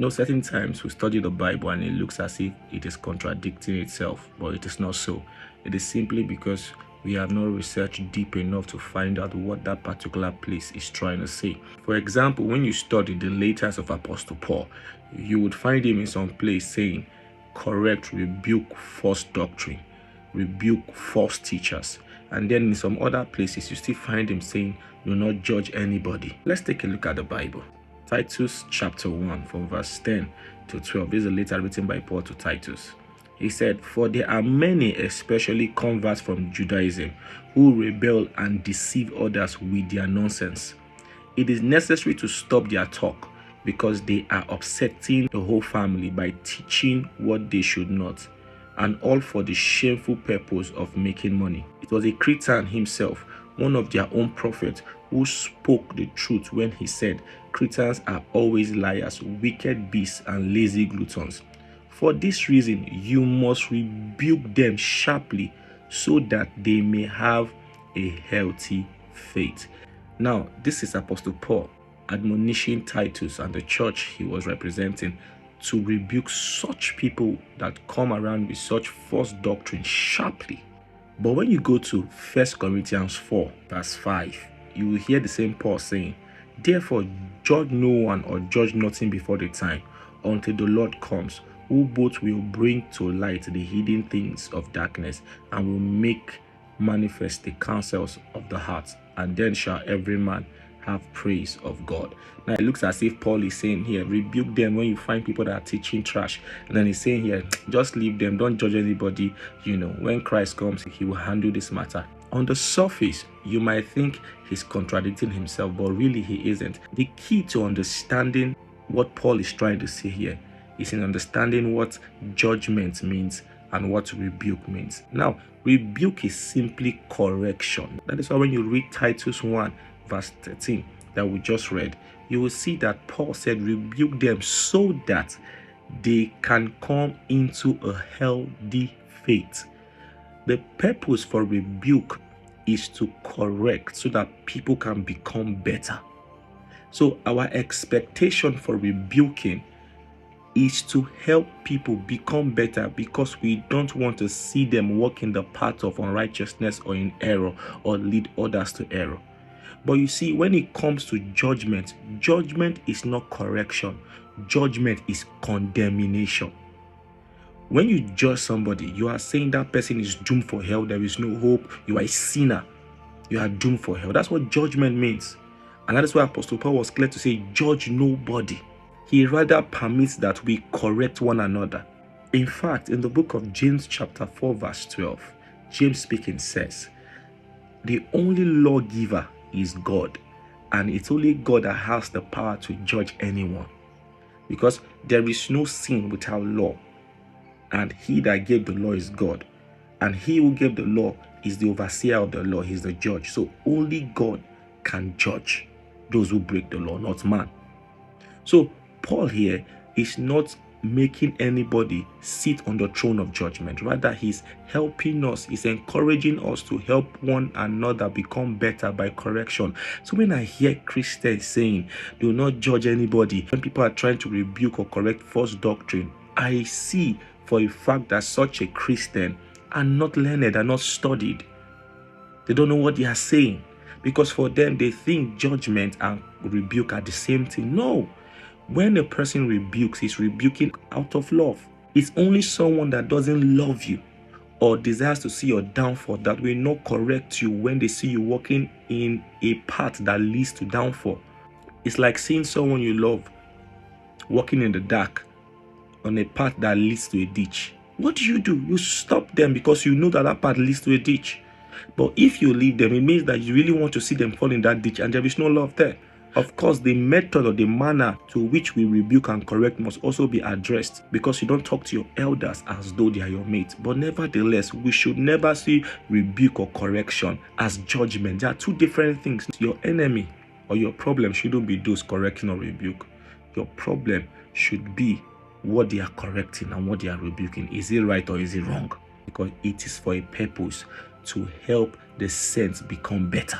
Certain times we study the Bible and it looks as if it is contradicting itself, but it is not so. It is simply because we have not researched deep enough to find out what that particular place is trying to say. For example, when you study the letters of Apostle Paul, you would find him in some place saying, correct, rebuke false doctrine, rebuke false teachers. And then in some other places, you still find him saying, do not judge anybody. Let's take a look at the Bible. Titus chapter 1 from verse 10 to 12. This is a letter written by Paul to Titus. He said, for there are many, especially converts from Judaism, who rebel and deceive others with their nonsense. It is necessary to stop their talk because they are upsetting the whole family by teaching what they should not, and all for the shameful purpose of making money. It was a Cretan himself, one of their own prophets, who spoke the truth when he said, Cretans are always liars, wicked beasts, and lazy gluttons. For this reason, you must rebuke them sharply so that they may have a healthy faith. Now, this is Apostle Paul admonishing Titus and the church he was representing to rebuke such people that come around with such false doctrine sharply. But when you go to 1 Corinthians 4 verse 5, you will hear the same Paul saying, therefore judge no one or judge nothing before the time, until the Lord comes, who both will bring to light the hidden things of darkness, and will make manifest the counsels of the heart, and then shall every man have praise of God. Now it looks as if Paul is saying here, rebuke them when you find people that are teaching trash. And then he's saying here, just leave them, don't judge anybody. When Christ comes, he will handle this matter. On the surface, you might think he's contradicting himself, but really he isn't. The key to understanding what Paul is trying to say here is in understanding what judgment means and what rebuke means. Now, rebuke is simply correction. That is why when you read Titus 1 verse 13 that we just read, you will see that Paul said, rebuke them so that they can come into a healthy faith. The purpose for rebuke is to correct so that people can become better. So our expectation for rebuking is to help people become better, because we don't want to see them walk in the path of unrighteousness or in error or lead others to error. But you see, when it comes to judgment, judgment is not correction. Judgment is condemnation. When you judge somebody, you are saying that person is doomed for hell. There is no hope. You are a sinner. You are doomed for hell. That's what judgment means. And that is why Apostle Paul was clear to say, judge nobody. He rather permits that we correct one another. In fact, in the book of James chapter 4 verse 12, James speaking says, the only lawgiver is God, and it's only God that has the power to judge anyone, because there is no sin without law, and he that gave the law is God, and he who gave the law is the overseer of the law. He's the judge. So only God can judge those who break the law, not man. So Paul here is not making anybody sit on the throne of judgment. Rather, he's helping us, he's encouraging us to help one another become better by correction. So when I hear Christians saying, do not judge anybody, when people are trying to rebuke or correct false doctrine, I see for a fact that such a Christian are not learned, are not studied. They don't know what they are saying, because for them, they think judgment and rebuke are the same thing. No. When a person rebukes, he's rebuking out of love. It's only someone that doesn't love you or desires to see your downfall that will not correct you when they see you walking in a path that leads to downfall. It's like seeing someone you love walking in the dark on a path that leads to a ditch. What do? You stop them because you know that that path leads to a ditch. But if you leave them, it means that you really want to see them fall in that ditch, and there is no love there. Of course, the method or the manner to which we rebuke and correct must also be addressed, because you don't talk to your elders as though they are your mates. But nevertheless, we should never see rebuke or correction as judgment. They are two different things. Your enemy or your problem shouldn't be those correcting or rebuke. Your problem should be what they are correcting and what they are rebuking. Is it right or is it wrong? Because it is for a purpose to help the saints become better.